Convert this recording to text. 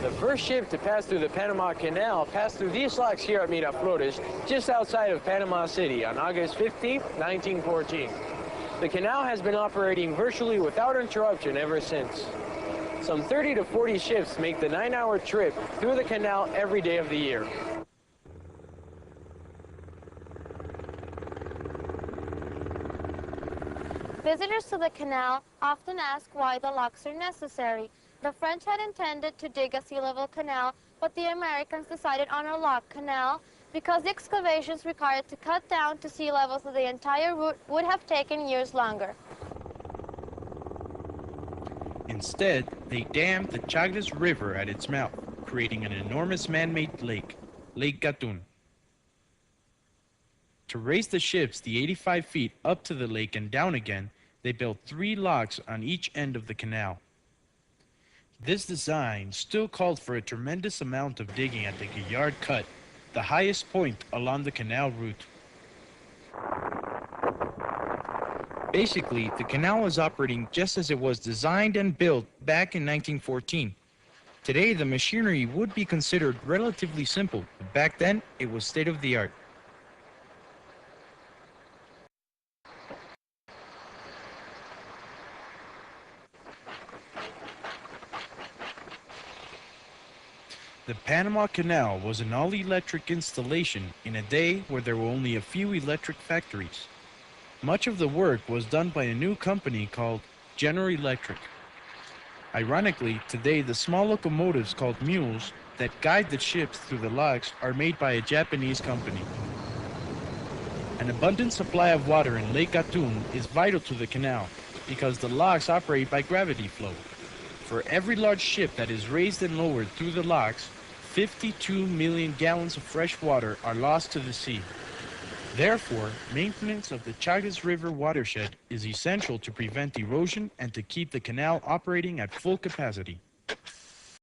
The first ship to pass through the Panama Canal passed through these locks here at Miraflores, just outside of Panama City on August 15, 1914. The canal has been operating virtually without interruption ever since. Some 30 to 40 ships make the 9-hour trip through the canal every day of the year. Visitors to the canal often ask why the locks are necessary. The French had intended to dig a sea level canal, but the Americans decided on a lock canal because the excavations required to cut down to sea level so the entire route would have taken years longer. Instead, they dammed the Chagres River at its mouth, creating an enormous man-made lake, Lake Gatun. To raise the ships the 85 feet up to the lake and down again, they built 3 locks on each end of the canal. This design still called for a tremendous amount of digging at the Gillard Cut, the highest point along the canal route. Basically, the canal was operating just as it was designed and built back in 1914. Today, the machinery would be considered relatively simple, but back then, it was state-of-the-art. The Panama Canal was an all-electric installation in a day where there were only a few electric factories. Much of the work was done by a new company called General Electric. Ironically, today the small locomotives called mules that guide the ships through the locks are made by a Japanese company. An abundant supply of water in Lake Gatun is vital to the canal because the locks operate by gravity flow. For every large ship that is raised and lowered through the locks, 52 million gallons of fresh water are lost to the sea. Therefore, maintenance of the Chagres River watershed is essential to prevent erosion and to keep the canal operating at full capacity.